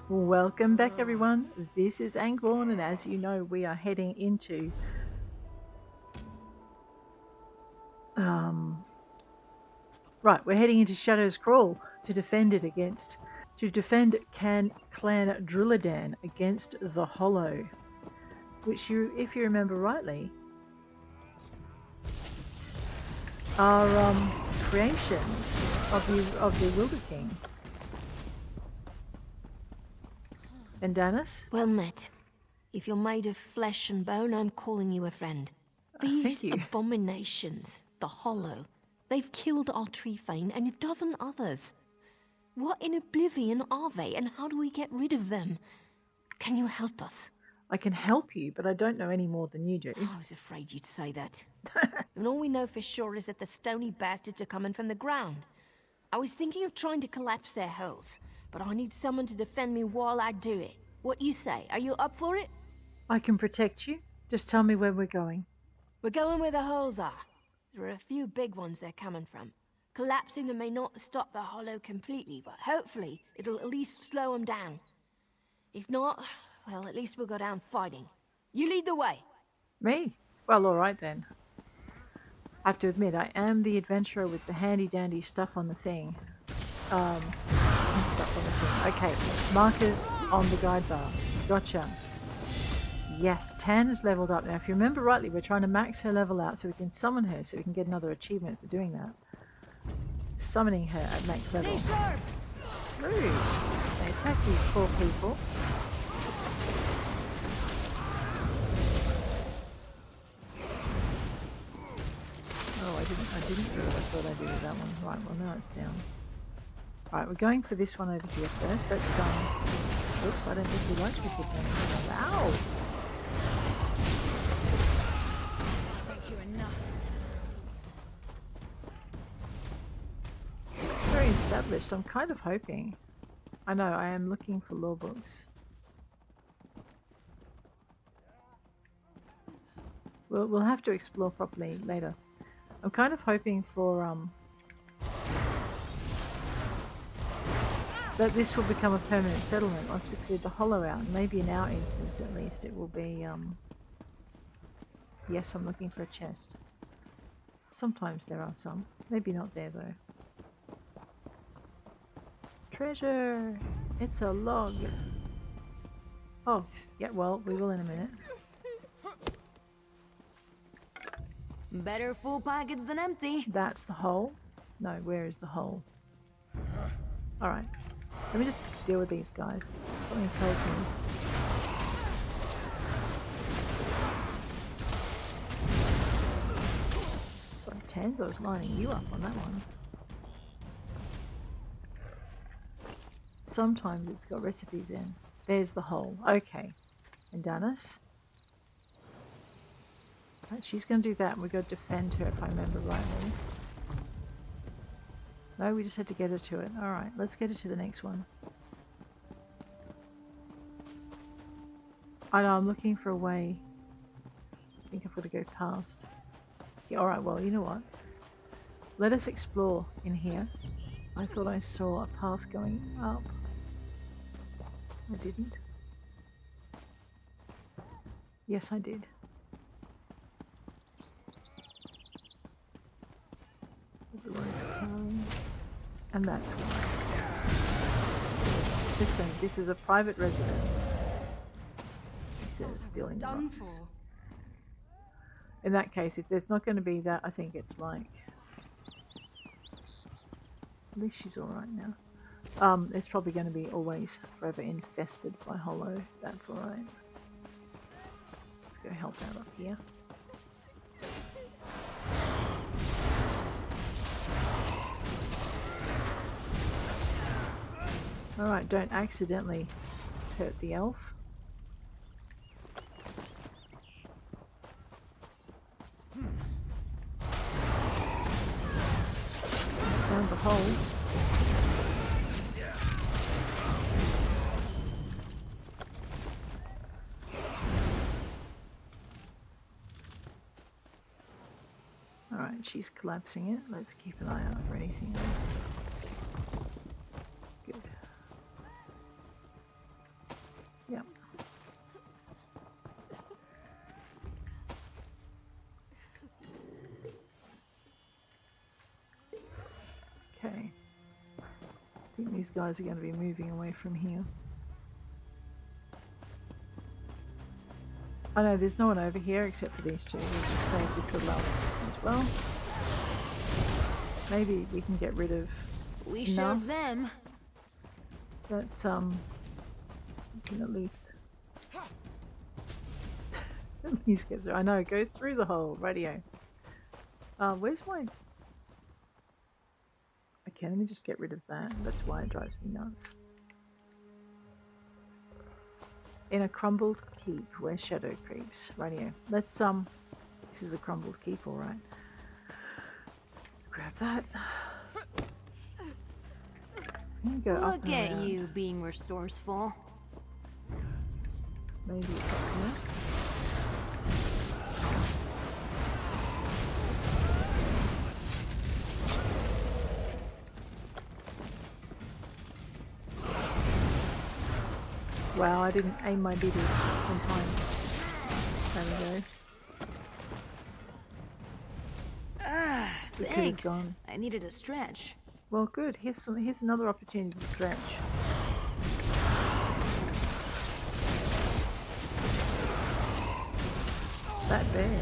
Welcome back, everyone. This is Angborn, and as you know, we are heading into we're heading into Shadow's Crawl to defend Clan Drilladan against the Hollow, which if you remember rightly, are creations of the Wilder King. And Danis? Well met. If you're made of flesh and bone, I'm calling you a friend. These abominations, the Hollow, they've killed our Treefane and a dozen others. What in oblivion are they, and how do we get rid of them? Can you help us? I can help you, but I don't know any more than you do. I was afraid you'd say that. And all we know for sure is that the stony bastards are coming from the ground. I was thinking of trying to collapse their holes, but I need someone to defend me while I do it. What you say? Are you up for it? I can protect you. Just tell me where we're going. We're going where the holes are. There are a few big ones they're coming from. Collapsing them may not stop the Hollow completely, but hopefully it'll at least slow them down. If not, well, at least we'll go down fighting. You lead the way. Me? Well, all right then. I have to admit, I am the adventurer with the handy-dandy stuff on the thing. Okay, markers on the guide bar. Gotcha. Yes, Tan is leveled up now. If you remember rightly, we're trying to max her level out so we can summon her, so we can get another achievement for doing that. Summoning her at max level. Rude. They attack these poor people. Oh, I didn't do what I thought I did with that one. Right, well now it's down. Right, we're going for this one over here first. Let's oops, I don't think we like to be put down. Ow! It's very established. I'm kind of hoping. I know, I am looking for law books. We'll have to explore properly later. I'm kind of hoping for that this will become a permanent settlement once we clear the Hollow out. And maybe in our instance at least it will be yes, I'm looking for a chest. Sometimes there are some. Maybe not there though. Treasure! It's a log! Oh, yeah, well, we will in a minute. Better full pockets than empty. That's the hole? No, where is the hole? Alright. Let me just deal with these guys. Something tells me. Sorry, Tans, I was lining you up on that one. Sometimes it's got recipes in. There's the hole. Okay. And Danis? Right, she's going to do that and we've got to defend her if I remember rightly. No, we just had to get her to it. Alright, let's get her to the next one. I know, I'm looking for a way. I think I've got to go past. Yeah, alright, well, you know what? Let us explore in here. I thought I saw a path going up. I didn't. Yes, I did. Everyone's coming. And that's why. Listen, this is a private residence. She says, stealing the rocks. In that case, if there's not going to be that, I think it's like... At least she's alright now. It's probably going to be always forever infested by Hollow. That's alright. Let's go help out up here. Alright, don't accidentally hurt the elf. Found the hole. Alright, she's collapsing it. Let's keep an eye out for anything else. Good. Okay. I think these guys are going to be moving away from here. Oh no, there's no one over here except for these two. We'll just save this little elf as well. Maybe we can get rid of We showed them. But we can at least get through. I know, go through the hole. Radio. Where's my... Okay, let me just get rid of that. That's why it drives me nuts. In a crumbled keep where shadow creeps. Radio. Let's this is a crumbled keep, alright. Grab that. Go up Look and at around. you being resourceful. Maybe it's up here. Wow, I didn't aim my beaters in time. There we go. Thanks. Gone. I needed a stretch. Well, good. Here's another opportunity to stretch. That bear,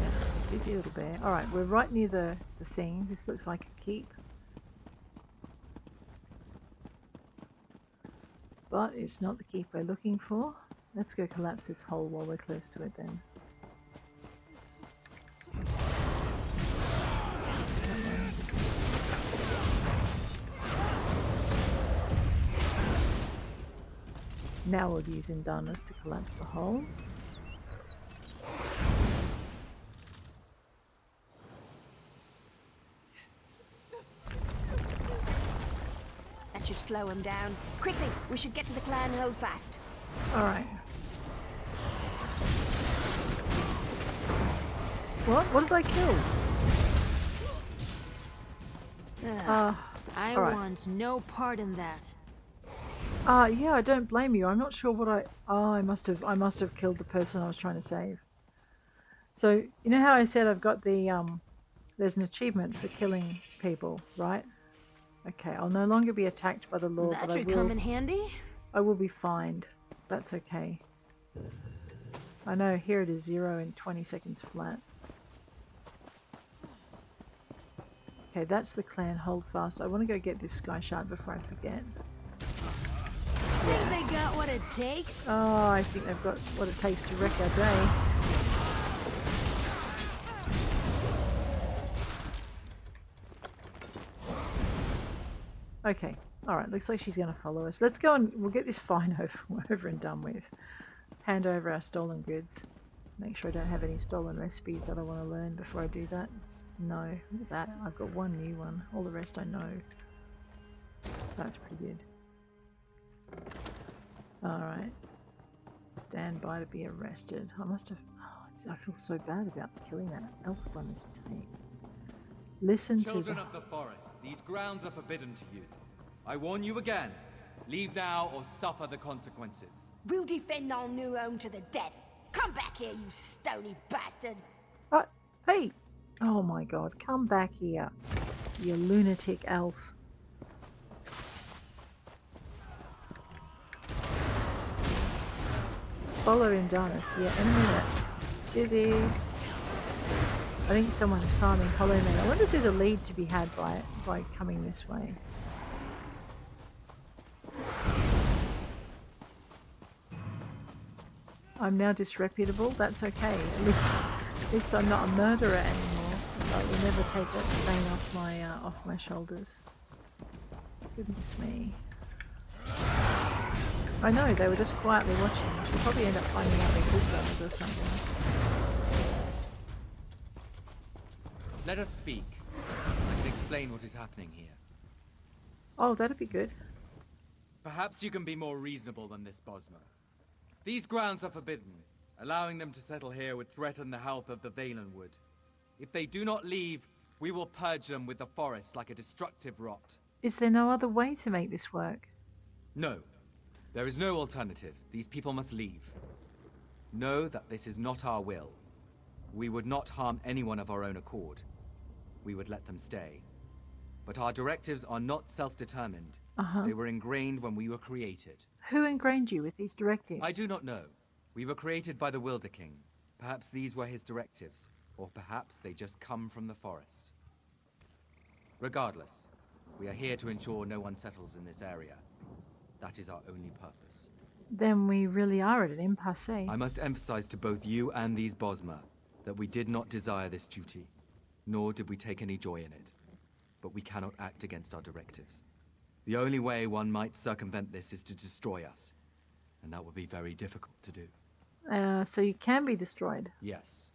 busy little bear. All right, we're right near the thing. This looks like a keep, but it's not the keep we're looking for. Let's go collapse this hole while we're close to it then. Now we'll use Indanas to collapse the hole. That should slow him down. Quickly, we should get to the clan and hold fast. Alright. What did I kill? I alright. want no part in that. Yeah, I don't blame you. I'm not sure what I must have killed the person I was trying to save. So, you know how I said I've got the, there's an achievement for killing people, right? Okay, I'll no longer be attacked by the law, That but I should will... come in handy. I will be fined. That's okay. I know, here it is 0 in 20 seconds flat. Okay, that's the clan. Hold fast. I want to go get this Skyshard before I forget. Think they got what it takes? Oh, I think they've got what it takes to wreck our day. Okay, alright, looks like she's going to follow us. Let's go and we'll get this fine over and done with. Hand over our stolen goods. Make sure I don't have any stolen recipes that I want to learn before I do that. No, look at that. I've got one new one. All the rest I know. That's pretty good. Alright. Stand by to be arrested. I must have... Oh, I feel so bad about killing that elf by mistake. Listen to Children of the forest, these grounds are forbidden to you. I warn you again. Leave now or suffer the consequences. We'll defend our new home to the death. Come back here, you stony bastard. Hey! Oh my god, come back here, you lunatic elf. Follow Indanas. Yeah, in a minute. Busy. I think someone's farming Hollow Man. I wonder if there's a lead to be had by coming this way. I'm now disreputable. That's okay. At least I'm not a murderer anymore. I will never take that stain off my shoulders. Goodness me. I know, they were just quietly watching. We'll probably end up finding out they're good guys or something. Let us speak. I can explain what is happening here. Oh, that'd be good. Perhaps you can be more reasonable than this, Bosmer. These grounds are forbidden. Allowing them to settle here would threaten the health of the Valenwood. If they do not leave, we will purge them with the forest like a destructive rot. Is there no other way to make this work? No. There is no alternative. These people must leave. Know that this is not our will. We would not harm anyone of our own accord. We would let them stay. But our directives are not self-determined. Uh-huh. They were ingrained when we were created. Who ingrained you with these directives? I do not know. We were created by the Wilder King. Perhaps these were his directives, or perhaps they just come from the forest. Regardless, we are here to ensure no one settles in this area. That is our only purpose. Then we really are at an impasse. I must emphasize to both you and these Bosmer that we did not desire this duty, nor did we take any joy in it. But we cannot act against our directives. The only way one might circumvent this is to destroy us, and that would be very difficult to do. So you can be destroyed? Yes.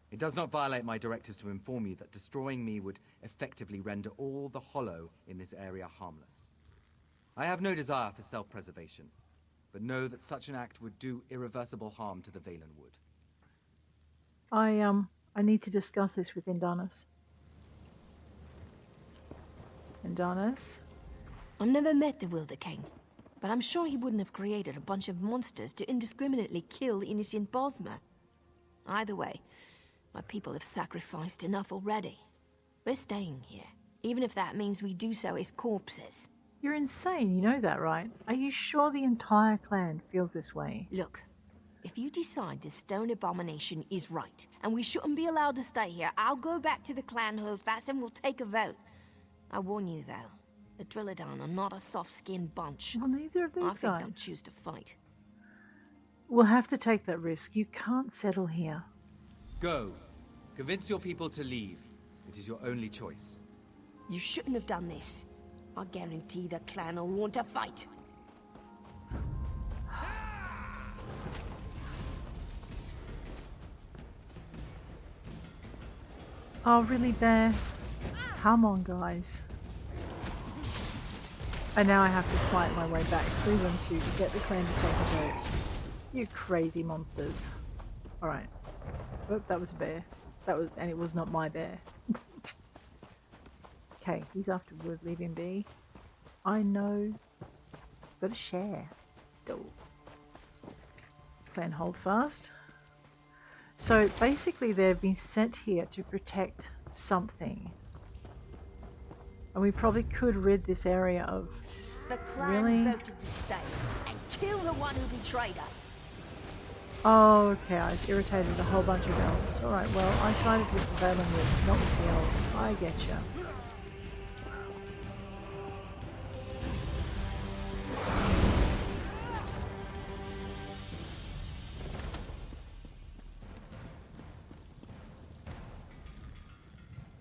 It does not violate my directives to inform you that destroying me would effectively render all the hollow in this area harmless. I have no desire for self-preservation, but know that such an act would do irreversible harm to the Valen Wood. I need to discuss this with Indanis. Indanis? I've never met the Wilder King, but I'm sure he wouldn't have created a bunch of monsters to indiscriminately kill innocent Bosmer. Either way, my people have sacrificed enough already. We're staying here, even if that means we do so as corpses. You're insane, you know that, right? Are you sure the entire clan feels this way? Look, if you decide this stone abomination is right, and we shouldn't be allowed to stay here, I'll go back to the clan Holdfast and we'll take a vote. I warn you, though, the Drillidan are not a soft-skinned bunch. Well, neither of these I think guys. they'll choose to fight. We'll have to take that risk. You can't settle here. Go. Convince your people to leave. It is your only choice. You shouldn't have done this. I guarantee the clan will want to fight. Oh, really, Bear? Come on, guys. And now I have to fight my way back through them to get the clan to take a vote. You crazy monsters. Alright. Oh, that was a bear. And it was not my bear. Okay, he's after wood, leave him be. I know. Gotta share. Go. Clan hold fast. So basically they've been sent here to protect something. And we probably could rid this area of... The clan Really? voted to stay and kill the one who betrayed us. Oh, okay, I've irritated a whole bunch of elves. Alright, well, I sided with the Valen Wood, not with the elves. I getcha.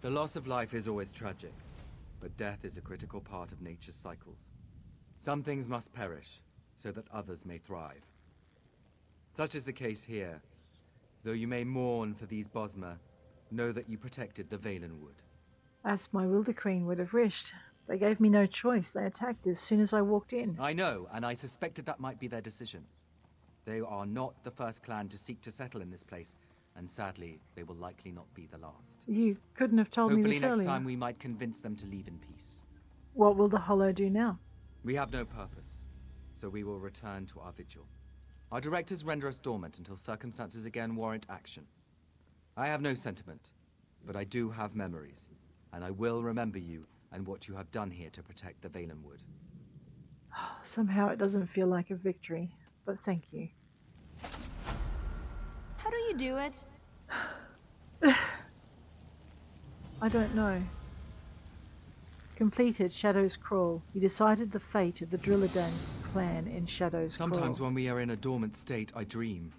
The loss of life is always tragic, but death is a critical part of nature's cycles. Some things must perish, so that others may thrive. Such is the case here. Though you may mourn for these Bosmer, know that you protected the Valen Wood. As my Wilder Queen would have wished. They gave me no choice. They attacked as soon as I walked in. I know, and I suspected that might be their decision. They are not the first clan to seek to settle in this place, and sadly, they will likely not be the last. You couldn't have told me Hopefully this next earlier. time we might convince them to leave in peace. What will the Hollow do now? We have no purpose, so we will return to our vigil. Our directors render us dormant until circumstances again warrant action. I have no sentiment, but I do have memories, and I will remember you and what you have done here to protect the Valen Wood. Somehow it doesn't feel like a victory, but thank you. How do you do it? I don't know. Completed Shadow's Crawl. You decided the fate of the Drillidan clan in Shadow's Crawl. Sometimes when we are in a dormant state, I dream.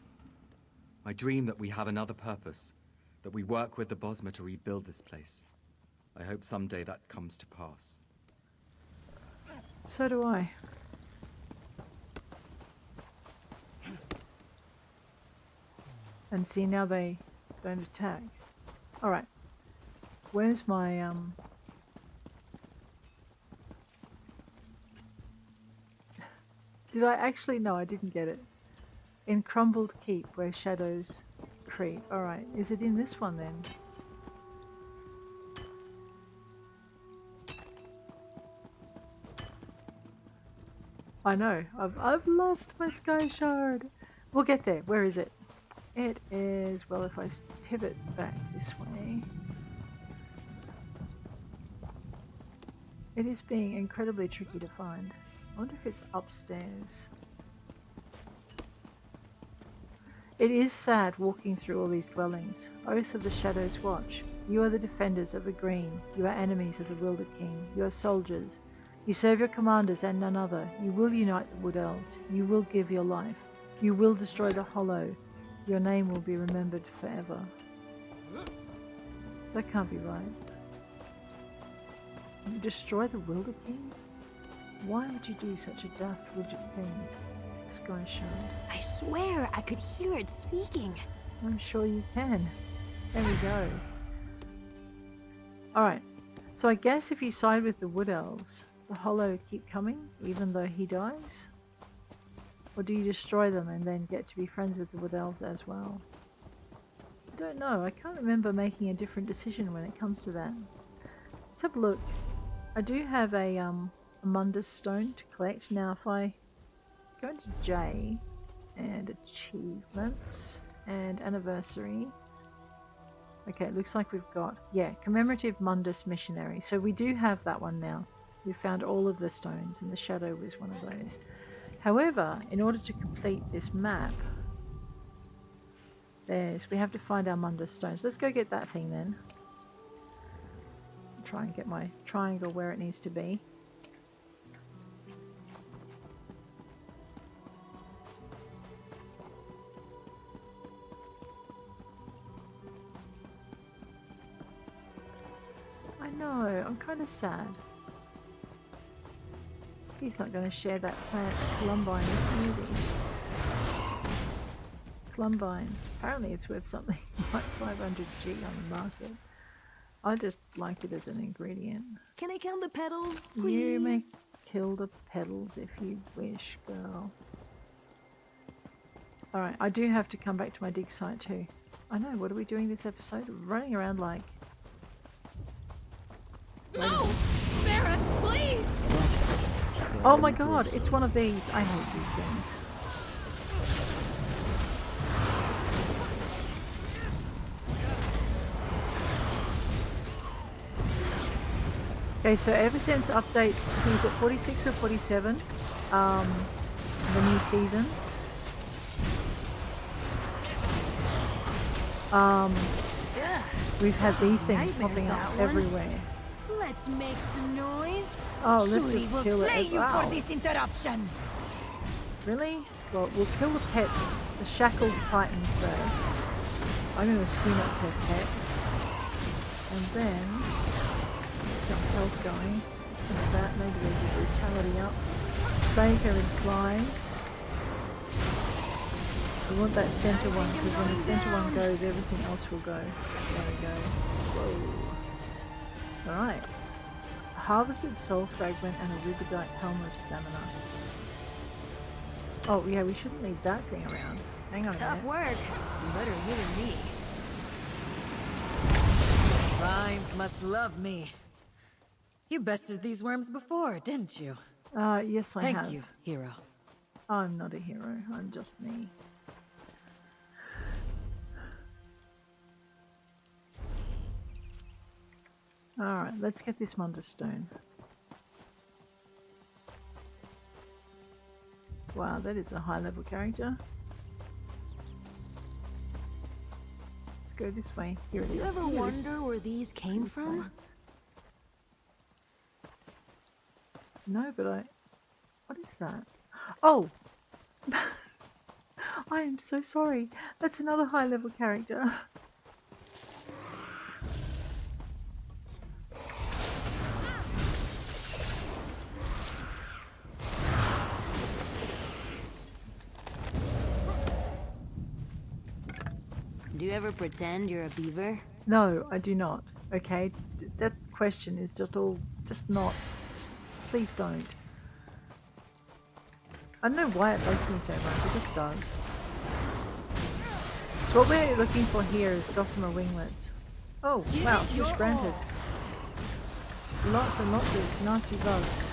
I dream that we have another purpose, that we work with the Bosmer to rebuild this place. I hope someday that comes to pass. So do I. And see, now they don't attack. Alright. Where's my, Did I actually? No, I didn't get it. In Crumbled Keep, where shadows creep. Alright, is it in this one then? I know, I've lost my Skyshard. We'll get there. Where is it? It is, well, if I pivot back this way. It is being incredibly tricky to find. I wonder if it's upstairs. It is sad walking through all these dwellings. Oath of the Shadow's Watch. You are the defenders of the Green. You are enemies of the Wilder King. You are soldiers. You serve your commanders and none other. You will unite the Wood Elves. You will give your life. You will destroy the Hollow. Your name will be remembered forever. That can't be right. You destroy the Wilder King? Why would you do such a daft widget thing? Skyshard. I swear I could hear it speaking. I'm sure you can. There we go. Alright, so I guess if you side with the Wood Elves, the Hollow keep coming even though he dies? Or do you destroy them and then get to be friends with the Wood Elves as well? I don't know, I can't remember making a different decision when it comes to that. Let's have a look. I do have a Mundus stone to collect. Now if I go into J and achievements and anniversary. Okay, it looks like we've got, yeah, commemorative Mundus missionary. So we do have that one now. We found all of the stones and the shadow was one of those. However, in order to complete this map, we have to find our Mundus stones. Let's go get that thing then. Try and get my triangle where it needs to be. I know, I'm kind of sad. He's not going to share that plant Columbine with me, is he? Columbine. Apparently it's worth something like 500G on the market. I just like it as an ingredient. Can I count the petals, please? You may kill the petals if you wish, girl. Alright, I do have to come back to my dig site too. I know, what are we doing this episode? Running around like... No! Barrett, please! Oh my god, it's one of these. I hate these things. Okay, so ever since update, he's at 46 or 47, the new season. We've had these things popping up everywhere. Let's make some noise. Oh, let's just kill it. Play you Wow. for this interruption. Really? Well, we'll kill the pet, the shackled titan first. I'm going to assume that's her pet. And then get some health going. Get some of that. Maybe leave the brutality up. Plague her in flies. We want that center one because when the center one goes, everything else will go. There we go. Whoa. Alright. Harvested soul fragment and a rubidite helm of stamina. Oh yeah, we shouldn't leave that thing around. Hang on a minute. Tough work. Better you than me. Rhymes must love me. You bested these worms before, didn't you? Yes I have. Thank you, hero. I'm not a hero, I'm just me. Alright, let's get this Mundus stone. Wow, that is a high level character. Let's go this way. Here it is. You ever Here it is. wonder where these came from? No, but what is that? Oh! I am so sorry. That's another high level character. Do you ever pretend you're a beaver? No, I do not. Okay, that question is just please don't. I don't know why it bugs me so much, it just does. So what we're looking for here is gossamer winglets. Oh, wow, wish granted. Lots and lots of nasty bugs.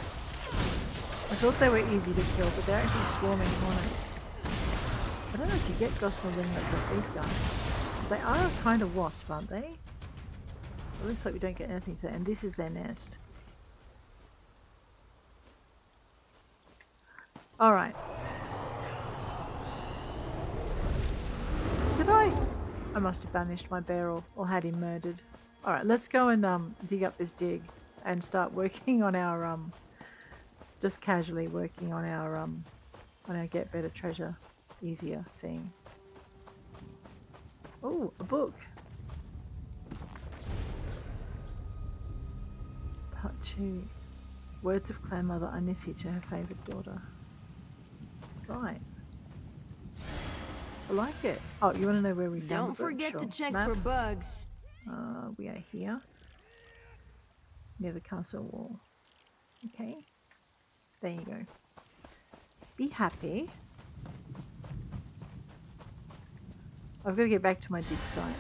I thought they were easy to kill, but they're actually swarming hornets. I don't know if you get gossamer winglets off these guys. They are a kind of wasp, aren't they? It looks like we don't get anything there, and this is their nest. Alright. Did I? I must have banished my bear or had him murdered. Alright, let's go and dig up this dig and start working on our just casually working on our get better treasure easier thing. Oh, a book. Part 2. Words of Clan Mother Anisi to her favoured daughter. Right. I like it. Oh, you want to know where we found the Don't book? forget Sure. to check Map. for bugs. We are here. Near the castle wall. Okay. There you go. Be happy. I've got to get back to my dig site.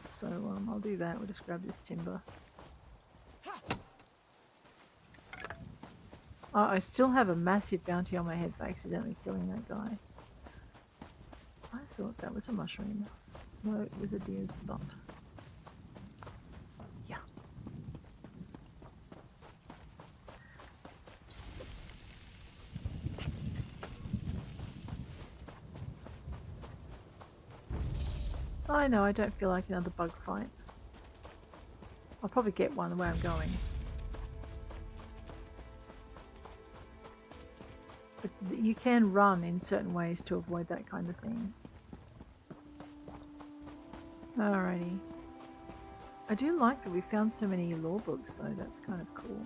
So I'll do that. We'll just grab this timber. Oh, I still have a massive bounty on my head for accidentally killing that guy. I thought that was a mushroom. No, it was a deer's butt. Yeah. I know, I don't feel like another bug fight. I'll probably get one the way I'm going. But you can run in certain ways to avoid that kind of thing. Alrighty. I do like that we found so many lore books though, that's kind of cool.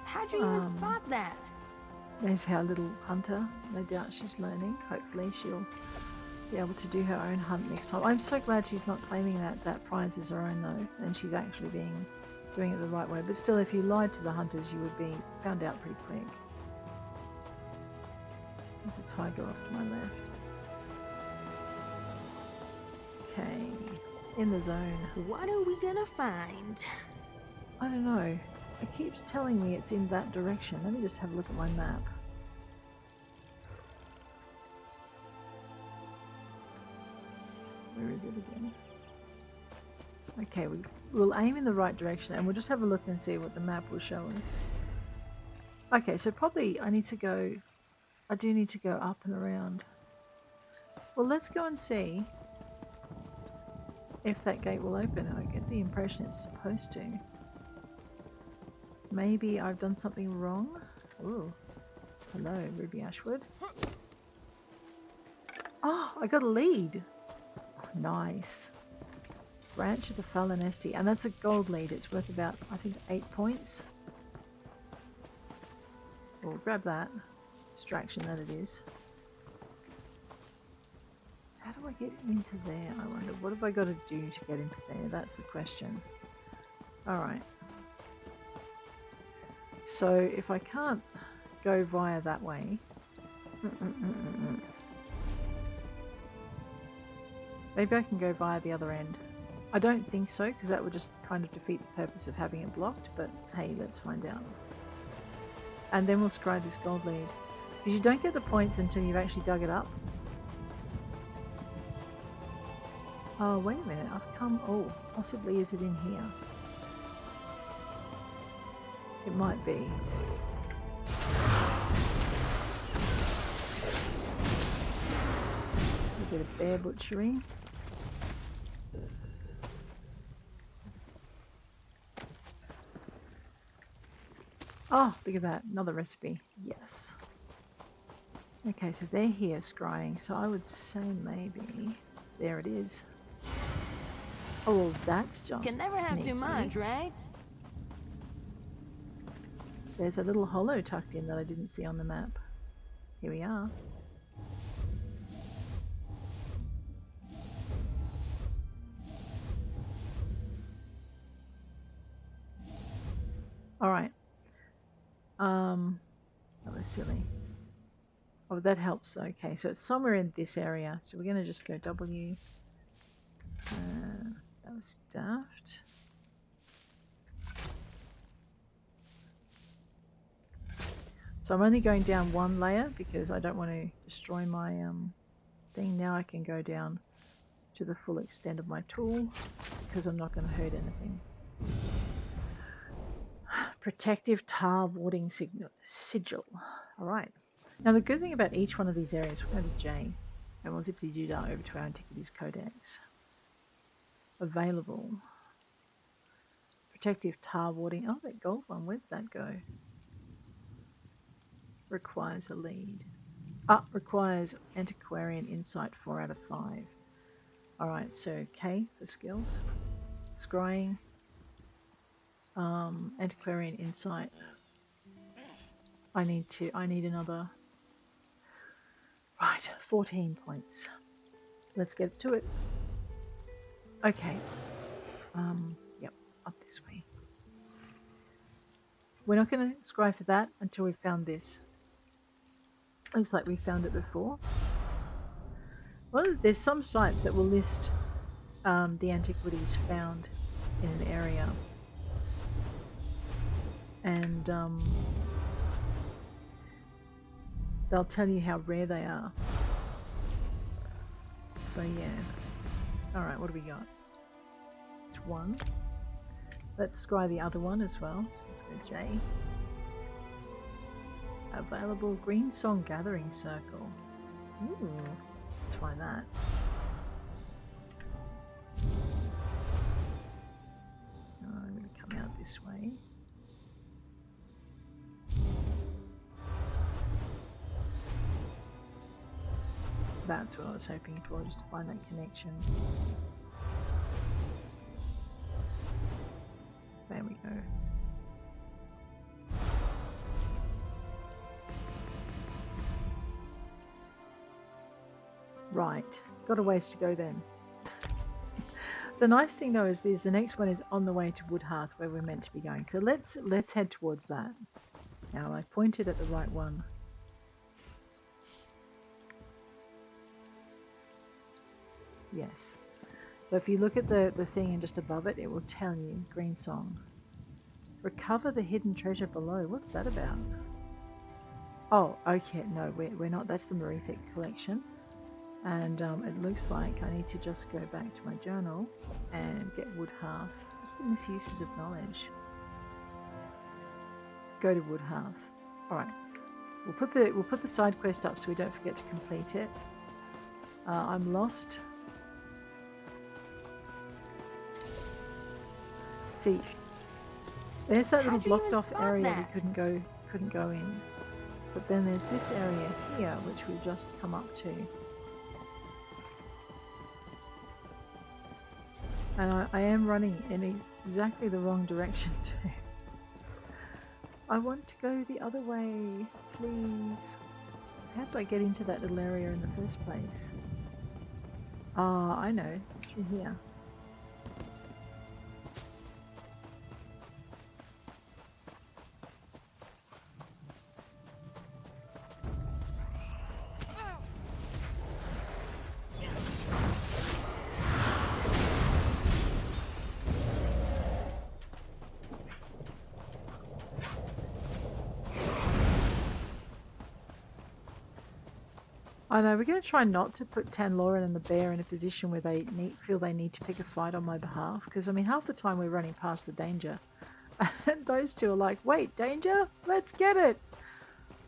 How'd you even spot that? There's our little hunter. No doubt she's learning. Hopefully she'll be able to do her own hunt next time. I'm so glad she's not claiming that prize is her own though, and she's actually doing it the right way. But still, if you lied to the hunters, you would be found out pretty quick. There's a tiger off to my left. Okay, in the zone. What are we gonna find? I don't know. It keeps telling me it's in that direction. Let me just have a look at my map. Where is it again? Okay, we'll aim in the right direction and we'll just have a look and see what the map will show us. Okay, so probably I do need to go up and around. Well, let's go and see if that gate will open. I get the impression it's supposed to. Maybe I've done something wrong. Ooh. Hello, Ruby Ashwood. Oh, I got a lead. Oh, nice. Branch of the Fallen Esty. And that's a gold lead. It's worth about, I think, 8 points. We'll grab that. Distraction that it is. How do I get into there? I wonder. What have I got to do to get into there? That's the question. Alright. So if I can't go via that way, maybe I can go via the other end. I don't think so, because that would just kind of defeat the purpose of having it blocked, but hey, let's find out. And then we'll scry this gold lead. Because you don't get the points until you've actually dug it up. Oh, wait a minute, I've come... Oh, possibly is it in here? It might be. A bit of bear butchery. Oh, look at that. Another recipe. Yes. Okay, so they're here scrying. So I would say maybe... There it is. Oh, well, that's just Can never have too much, right? There's a little hollow tucked in that I didn't see on the map. Here we are. Alright. That was silly. Oh, that helps. Okay, so it's somewhere in this area. So we're going to just go W. That was daft. So I'm only going down one layer because I don't want to destroy my thing. Now I can go down to the full extent of my tool because I'm not going to hurt anything. Protective tar warding sigil. Alright. Now the good thing about each one of these areas, we'll go to J, and we'll zip-de-doo-dah over to our Antiquities Codex. Available. Protective tar warding. Oh, that gold one, where's that go? Requires a lead. Requires antiquarian insight 4 out of 5. Alright, so K for skills. Scrying. Antiquarian insight. I need another. Right, 14 points. Let's get to it. Okay. Yep, up this way. We're not going to scry for that until we've found this. Looks like we found it before. Well, there's some sites that will list the antiquities found in an area. And they'll tell you how rare they are. So yeah. Alright, what do we got? It's 1. Let's scry the other one as well. So let's go J. Available Greensong Gathering Circle. Ooh, let's find that. I'm going to come out this way. That's what I was hoping for, just to find that connection. There we go. Right, got a ways to go then. The nice thing though is the next one is on the way to Woodhearth, where we're meant to be going. So let's head towards that. Now I pointed at the right one. Yes. So if you look at the thing and just above it, it will tell you Greensong. Recover the hidden treasure below. What's that about? Oh, okay. No, we're not. That's the Marithic collection. And it looks like I need to just go back to my journal and get Woodhearth. What's the misuses of knowledge? Go to Woodhearth. All right. We'll put the side quest up so we don't forget to complete it. I'm lost. See, there's that little blocked off area we couldn't go in. But then there's this area here which we've just come up to. And I am running in exactly the wrong direction too. I want to go the other way, please. How did I get into that little area in the first place? Ah, I know. Through here. I know, we're going to try not to put Tanloran and the bear in a position where they feel they need to pick a fight on my behalf. Because, I mean, half the time we're running past the danger. And those two are like, wait, danger? Let's get it!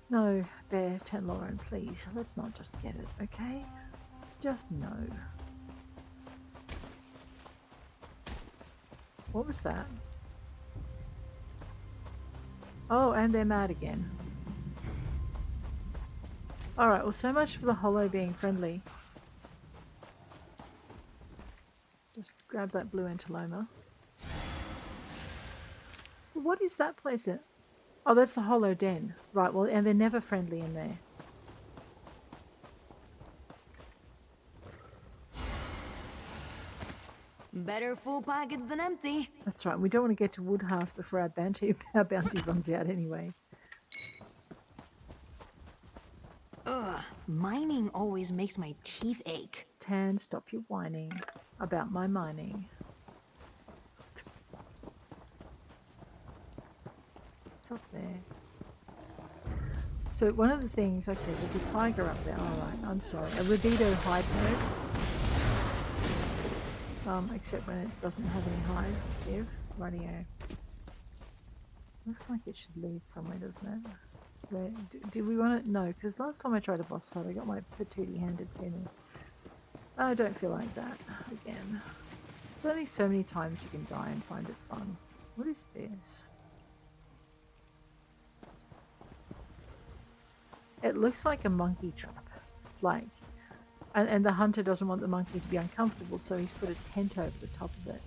No, bear, Tanloran, please. Let's not just get it, okay? Just no. What was that? Oh, and they're mad again. Alright, well, so much for the hollow being friendly. Just grab that blue antiloma. What is that place then? Oh, that's the hollow den. Right, well, and they're never friendly in there. Better full pockets than empty. That's right, we don't want to get to Woodhearth before our bounty runs out anyway. Ugh, mining always makes my teeth ache. Tan, stop your whining about my mining. What's up there? So one of the things, okay, there's a tiger up there. Alright, I'm sorry. A libido hide mode. Except when it doesn't have any hide to give. Radio. Looks like it should lead somewhere, doesn't it? Where, do we want it? No, because last time I tried a boss fight, I got my patootie handed to me. I don't feel like that again. There's only so many times you can die and find it fun. What is this? It looks like a monkey trap. Like, and the hunter doesn't want the monkey to be uncomfortable, so he's put a tent over the top of it.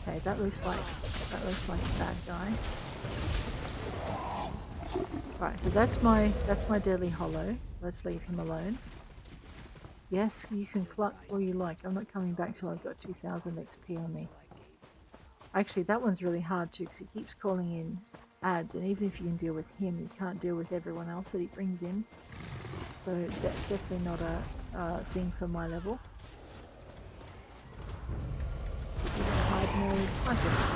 Okay, that looks like a bad guy. Right, so that's my deadly hollow. Let's leave him alone. Yes, you can cluck all you like. I'm not coming back till I've got 2000 XP on me. Actually, that one's really hard too, because he keeps calling in ads, and even if you can deal with him, you can't deal with everyone else that he brings in. So that's definitely not a thing for my level. Hide mode. I think it's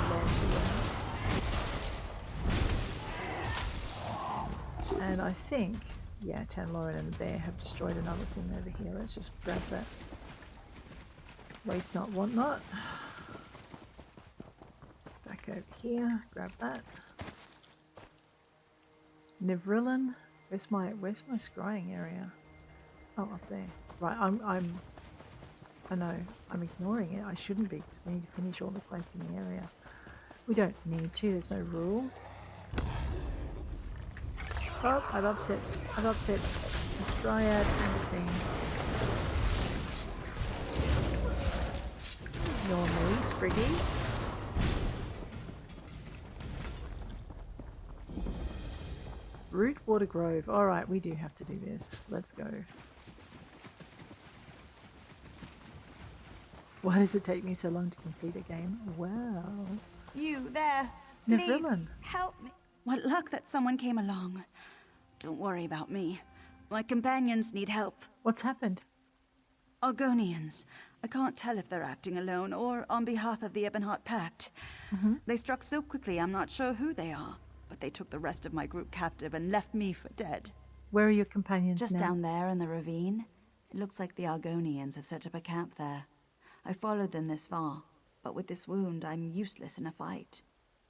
a and I think, yeah, Tanloran and the bear have destroyed another thing over here. Let's just grab that. Waste not, want not. Back over here, grab that. Nivrillan, where's my scrying area? Oh, up there. Right, I know, I'm ignoring it. I shouldn't be, because we need to finish all the quests in the area. We don't need to, there's no rule. Oh, I've upset the Dryad and the thing. Ignore me, Spriggy. Rootwater Grove. Alright, we do have to do this. Let's go. Why does it take me so long to complete a game? Wow. You there. Nivrillan. Please help me. What luck that someone came along. Don't worry about me. My companions need help. What's happened? Argonians. I can't tell if they're acting alone or on behalf of the Ebonheart Pact. They struck so quickly I'm not sure who they are, but they took the rest of my group captive and left me for dead. Where are your companions Just now? down there in the ravine. It looks like the Argonians have set up a camp there. I followed them this far, but with this wound I'm useless in a fight.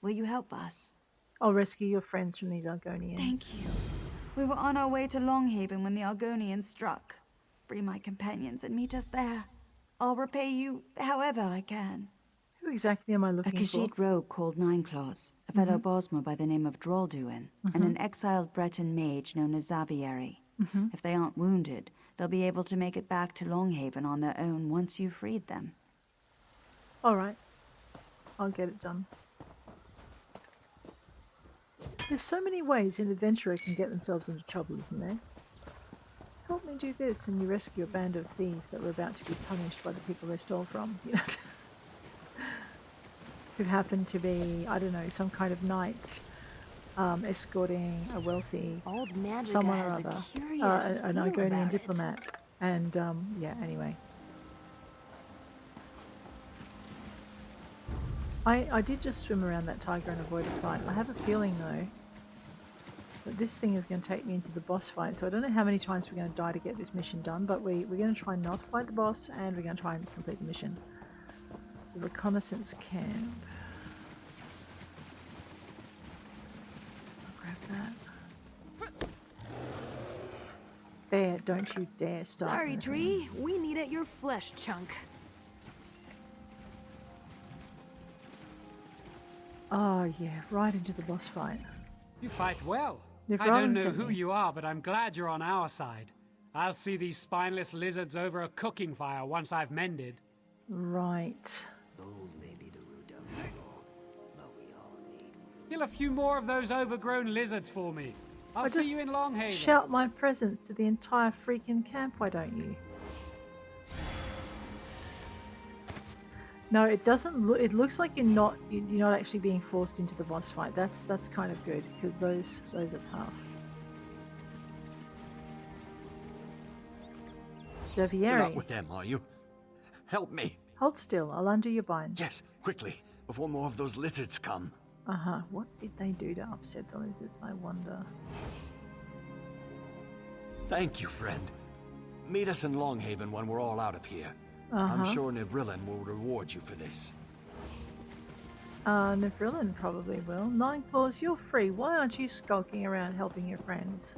Will you help us? I'll rescue your friends from these Argonians. Thank you. We were on our way to Longhaven when the Argonians struck. Free my companions and meet us there. I'll repay you however I can. Who exactly am I A looking for? Khajiit rogue called Nineclaws, a fellow Bosmer by the name of Drolduin, and an exiled Breton mage known as Xavieri. If they aren't wounded, they'll be able to make it back to Longhaven on their own once you've freed them. Alright. I'll get it done. There's so many ways an adventurer can get themselves into trouble, isn't there? Help me do this, and you rescue a band of thieves that were about to be punished by the people they stole from. You know, who happen to be, I don't know, some kind of knights escorting a wealthy someone or other, an Argonian diplomat. And yeah, anyway. I did just swim around that tiger and avoid a fight. I have a feeling though that this thing is going to take me into the boss fight, so I don't know how many times we're going to die to get this mission done, but we're going to try not to fight the boss, and we're going to try and complete the mission. The reconnaissance camp. I'll grab that. Bear, don't you dare start. Sorry, anything. Tree. We need at your flesh chunk. Oh yeah, right into the boss fight. You fight well. They've I don't know sent who me. you are, but I'm glad you're on our side. I'll see these spineless lizards over a cooking fire once I've mended. Right. Kill a few more of those overgrown lizards for me. I'll see you in Longhaven. Shout my presence to the entire freaking camp, why don't you? No, it doesn't look. It looks like you're not actually being forced into the boss fight. That's kind of good, because those are tough. You're Xavieri, not with them, are you? Help me. hold still. I'll undo your bind. Yes, quickly, before more of those lizards come. What did they do to upset the lizards, I wonder? Thank you, friend. Meet us in Longhaven when we're all out of here. I'm sure Nivrilin will reward you for this. Nivrilin probably will. Nine Claws, you're free. Why aren't you skulking around helping your friends?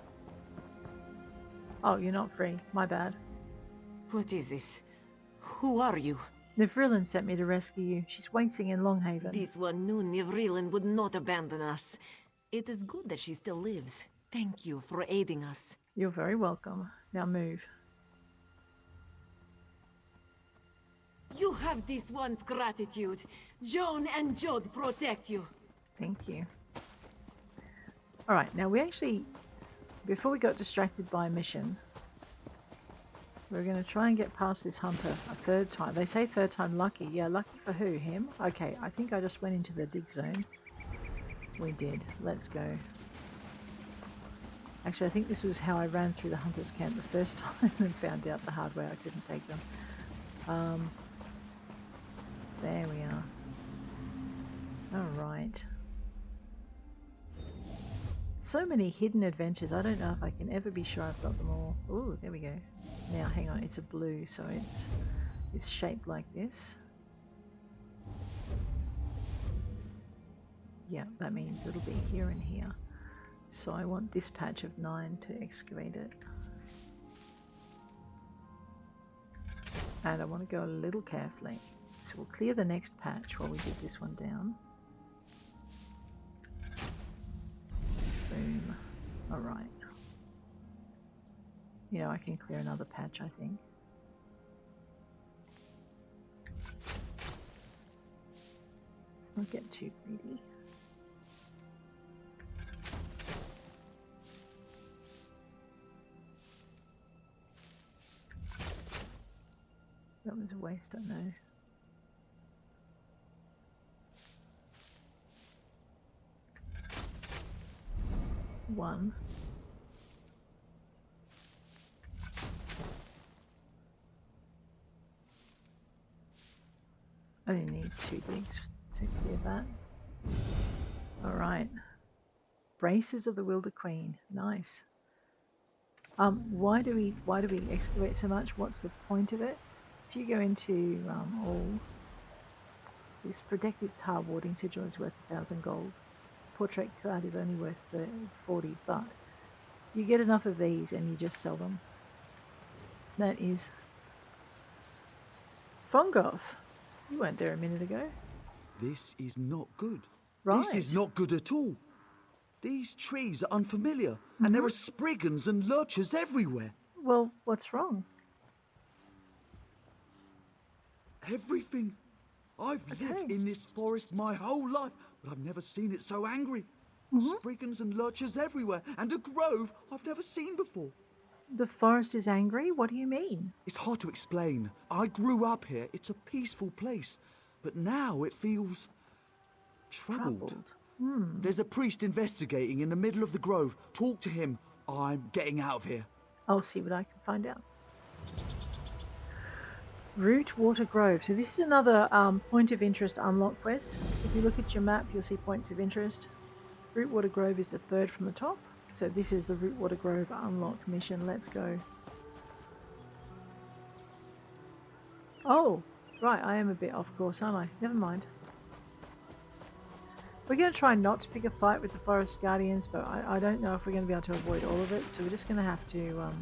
Oh, you're not free. My bad. What is this? Who are you? Nivrilin sent me to rescue you. She's waiting in Longhaven. This one knew Nivrilin would not abandon us. It is good that she still lives. Thank you for aiding us. You're very welcome. Now move. You have this one's gratitude. Joan and Jod protect you. Thank you. Alright, now we actually, before we got distracted by a mission, we're going to try and get past this hunter a third time. They say third time lucky. Yeah, lucky for who? Him? Okay, I think I just went into the dig zone. We did. Let's go. Actually, I think this was how I ran through the hunter's camp the first time and found out the hard way I couldn't take them. There we are. Alright. So many hidden adventures. I don't know if I can ever be sure I've got them all. Ooh, there we go. Now, hang on. It's a blue, so it's shaped like this. Yeah, that means it'll be here and here. So I want this patch of 9 to excavate it. And I want to go a little carefully. So we'll clear the next patch while we dig this one down. Boom. Alright. You know, I can clear another patch, I think. Let's not get too greedy. That was a waste, I know. One. I only need 2 digs to clear that. Alright. Braces of the Wilder Queen. Nice. Why do we excavate so much? What's the point of it? If you go into all, this protective tar warding sigil is worth 1,000 gold. Portrait card is only worth 40, but you get enough of these and you just sell them. That is Fongoth. You weren't there a minute ago. This is not good. Right. This is not good at all. These trees are unfamiliar, and there are spriggans and lurchers everywhere. Well, what's wrong? Everything. I've lived in this forest my whole life, but I've never seen it so angry. Spriggans and lurchers everywhere, and a grove I've never seen before. The forest is angry? What do you mean? It's hard to explain. I grew up here. It's a peaceful place, but now it feels troubled. There's a priest investigating in the middle of the grove. Talk to him. I'm getting out of here. I'll see what I can find out. Rootwater Grove. So this is another point of interest unlock quest. If you look at your map, you'll see points of interest. Rootwater Grove is the third from the top. So this is the Rootwater Grove unlock mission. Let's go. Oh, right. I am a bit off course, aren't I? Never mind. We're going to try not to pick a fight with the Forest Guardians, but I don't know if we're going to be able to avoid all of it. So we're just going to have to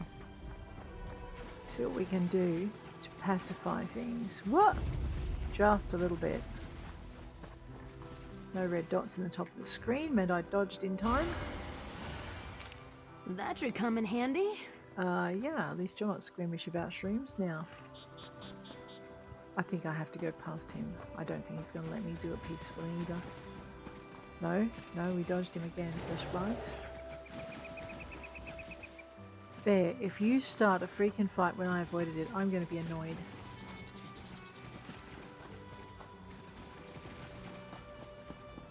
see what we can do to pacify things. What? Just a little bit. No red dots in the top of the screen meant I dodged in time. That should come in handy. Yeah, at least you're not squeamish about shrooms now. I think I have to go past him. I don't think he's going to let me do it peacefully either. No, we dodged him again. Flesh flies. Bear, if you start a freaking fight when I avoided it, I'm going to be annoyed.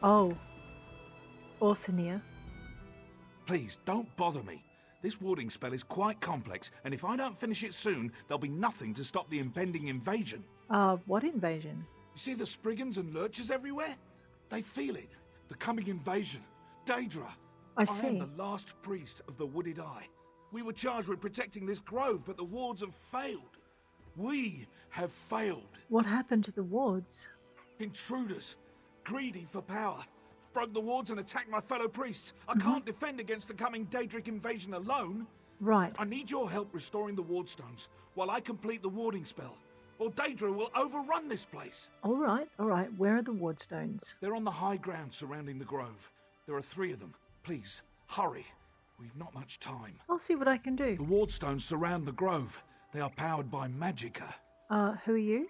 Oh. Orthania. Please, don't bother me. This warding spell is quite complex, and if I don't finish it soon, there'll be nothing to stop the impending invasion. What invasion? You see the spriggans and lurchers everywhere? They feel it. The coming invasion. Daedra. I see. I am the last priest of the Wooded Eye. We were charged with protecting this grove, but the wards have failed. We have failed. What happened to the wards? Intruders, greedy for power, broke the wards and attacked my fellow priests. I can't defend against the coming Daedric invasion alone. Right. I need your help restoring the ward stones while I complete the warding spell, or Daedra will overrun this place. All right, all right. Where are the ward stones? They're on the high ground surrounding the grove. There are 3 of them. Please, hurry. We've not much time. I'll see what I can do. The ward stones surround the grove. They are powered by magicka. Who are you?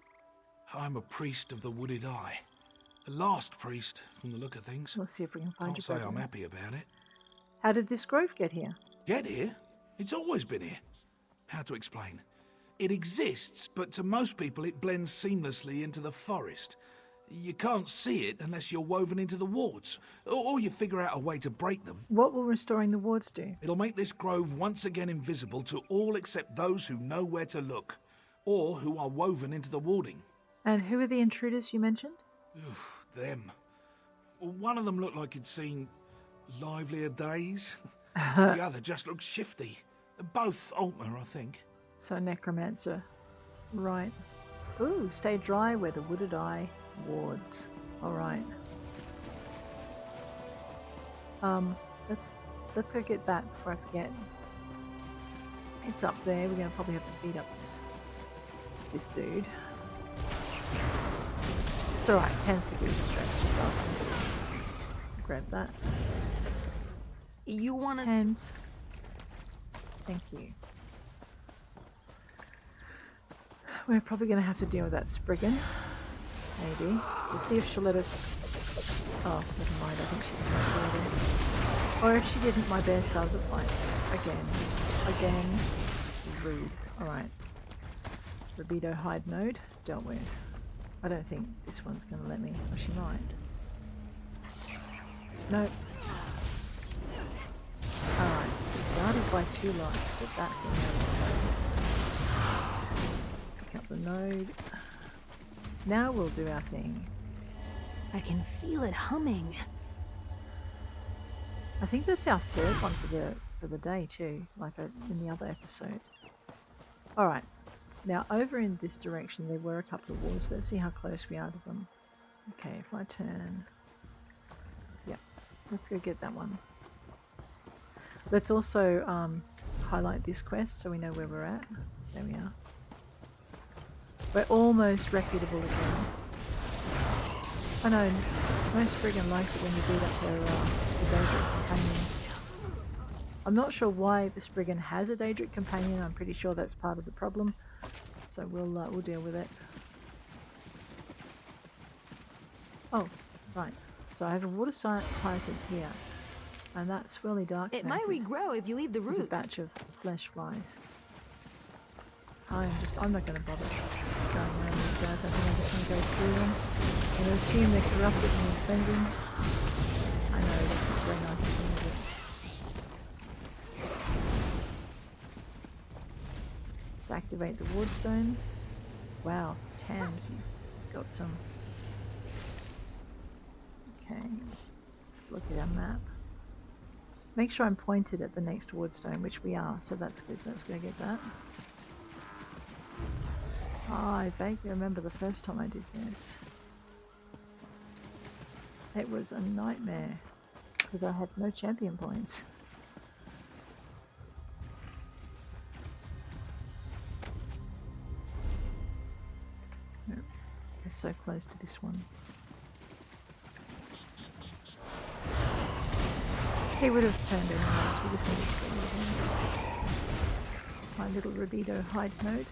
I'm a priest of the Wooded Eye. The last priest, from the look of things. We'll see if we can find Can't you. say I'm happy about it. How did this grove get here? Get here? It's always been here. How to explain? It exists, but to most people it blends seamlessly into the forest. You can't see it unless you're woven into the wards, or you figure out a way to break them. What will restoring the wards do? It'll make this grove once again invisible to all except those who know where to look, or who are woven into the warding. And who are the intruders you mentioned? Them. Well, one of them looked like he'd seen livelier days. The other just looked shifty. Both Altmer, I think. So necromancer. Right. Ooh, stay dry where the Wooded Eye wards. Alright. Let's go get that before I forget. It's up there. We're gonna probably have to beat up this dude. It's alright, 10's could do stretch, just ask him. Grab that. You want us? 10's. Thank you. We're probably going to have to deal with that Spriggan. Maybe. We'll see if she'll let us... Oh, never mind. I think she's smoked already. Or if she didn't, my bear started the fight. Again. Rude. Alright. Libido hide node. Dealt with. I don't think this one's going to let me. Or she might. Nope. Alright. Guarded by 2 lights. Put that thing over. Pick up the node. Now we'll do our thing. I can feel it humming. I think that's our 3rd one for the day too, like in the other episode. Alright. Now over in this direction there were a couple of walls. Let's see how close we are to them. Okay, if I turn... Yep. Let's go get that one. Let's also highlight this quest so we know where we're at. There we are. We're almost reputable again. I know, most Spriggan likes it when you beat up the Daedric companion. I'm not sure why the Spriggan has a Daedric companion. I'm pretty sure that's part of the problem. So we'll deal with it. Oh, right. So I have a water hyacinth here. And that swirly dark It might regrow if you leave the roots. There's a batch of flesh flies. I'm not going to bother going around these guys. I think I'm just going to go through them. I'm going to assume they're corrupted and offending. I know, that's not very nice of them, is it? Let's activate the wardstone. Wow, Tams, you've got some... Okay, look at our map. Make sure I'm pointed at the next wardstone, which we are, so that's good. Let's go get that. Oh, I vaguely remember the first time I did this. It was a nightmare, because I had no champion points. Nope. We're so close to this one. He would have turned anyways, we just needed to get rid of him. My little Rabido hide node.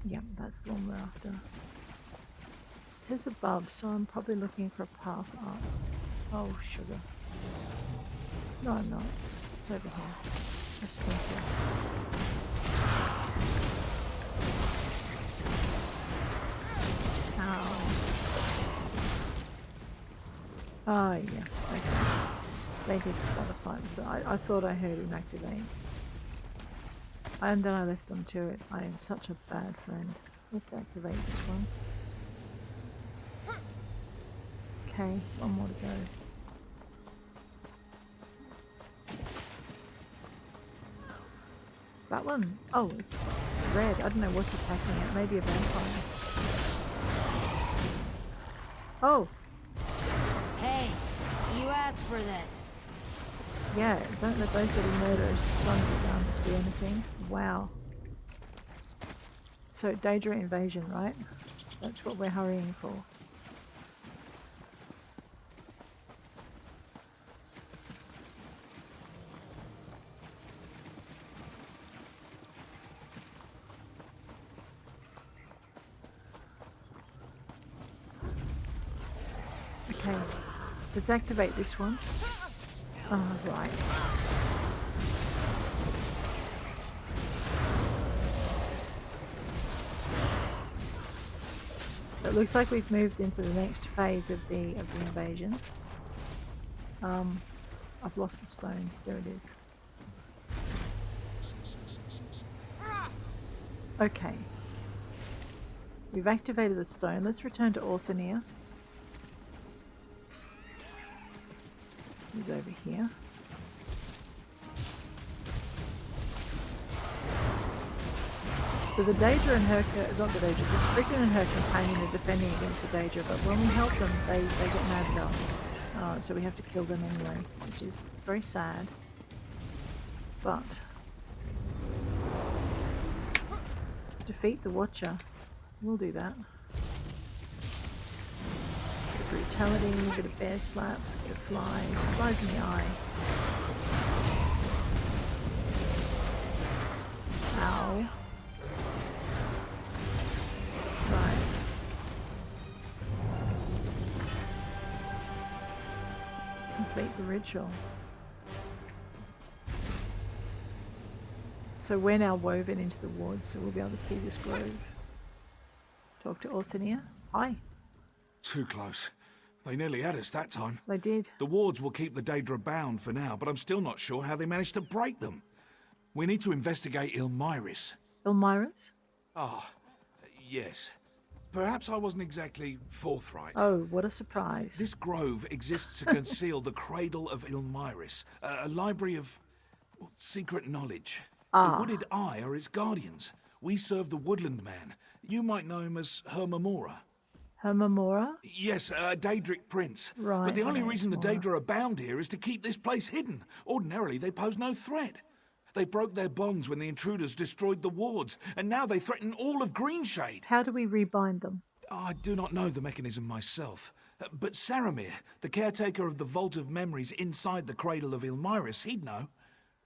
Yep, that's the one we're after. It says above, so I'm probably looking for a path up. Oh, sugar. No, I'm not. It's over here. I just need to... Ow. Oh, yeah, okay. They did start a fight, but I thought I heard him activate. And then I left them to it. I am such a bad friend. Let's activate this one. Okay, one more to go. That one? Oh, it's red. I don't know what's attacking it. Maybe a vampire. Oh! Hey, you asked for this. Yeah, don't let those little murderers sons of guns do anything. Wow. So, Daedra invasion, right? That's what we're hurrying for. Okay, let's activate this one. Oh, right. So it looks like we've moved into the next phase of the invasion. I've lost the stone. There it is. Okay. We've activated the stone. Let's return to Orthania. He's over here. So the Daedra and her, not the Daedra, the Spriggan and her companion are defending against the Daedra, but when we help them, they get mad at us. So we have to kill them anyway, which is very sad. But defeat the Watcher. We'll do that. Bit of brutality, a bit of bear slap, a bit of flies. Flies in the eye. Ow. Right. Complete the ritual. So we're now woven into the wards, so we'll be able to see this grove. Talk to Orthania. Hi. Too close. They nearly had us that time. They did. The wards will keep the Daedra bound for now, but I'm still not sure how they managed to break them. We need to investigate Ilmyris. Ilmyris? Ah, yes. Perhaps I wasn't exactly forthright. Oh, what a surprise. This grove exists to conceal the Cradle of Ilmyris, a library of secret knowledge. The Wooded Eye are its guardians. We serve the Woodland Man. You might know him as Hermamora. Hermamora? Yes, a Daedric prince. Right. But the only reason the Daedra are bound here is to keep this place hidden. Ordinarily, they pose no threat. They broke their bonds when the intruders destroyed the wards, and now they threaten all of Greenshade. How do we rebind them? I do not know the mechanism myself. But Saramir, the caretaker of the Vault of Memories inside the Cradle of Ilmyris, he'd know.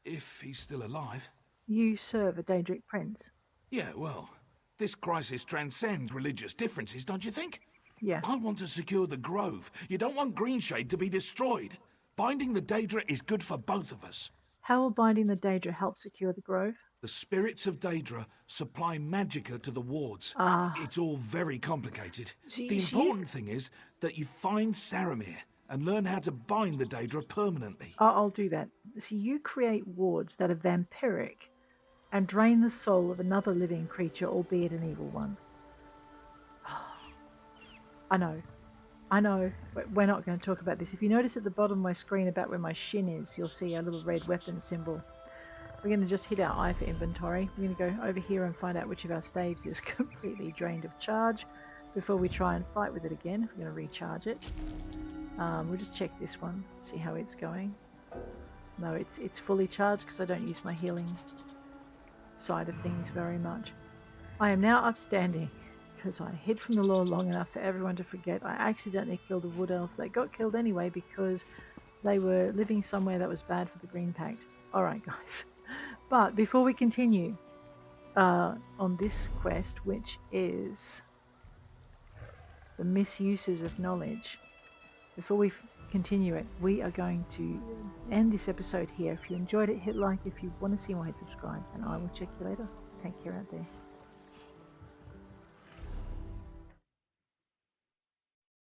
If he's still alive. You serve a Daedric prince? Yeah, well, this crisis transcends religious differences, don't you think? Yeah. I want to secure the Grove. You don't want Greenshade to be destroyed. Binding the Daedra is good for both of us. How will binding the Daedra help secure the Grove? The spirits of Daedra supply magicka to the wards. It's all very complicated. The important thing is that you find Saramir and learn how to bind the Daedra permanently. I'll do that. So you create wards that are vampiric and drain the soul of another living creature, albeit an evil one. I know, but we're not going to talk about this. If you notice at the bottom of my screen about where my shin is, you'll see a little red weapon symbol. We're going to just hit our eye for inventory. We're going to go over here and find out which of our staves is completely drained of charge before we try and fight with it again. We're going to recharge it. We'll just check this one, see how it's going. No, it's fully charged because I don't use my healing side of things very much. I am now upstanding because I hid from the law long enough for everyone to forget I accidentally killed a wood elf. They got killed anyway because they were living somewhere that was bad for the Green Pact. Alright guys, but before we continue on this quest, which is the misuses of knowledge, before we continue it, we are going to end this episode here. If you enjoyed it, hit like. If you want to see more, hit subscribe, and I will check you later. Take care out there.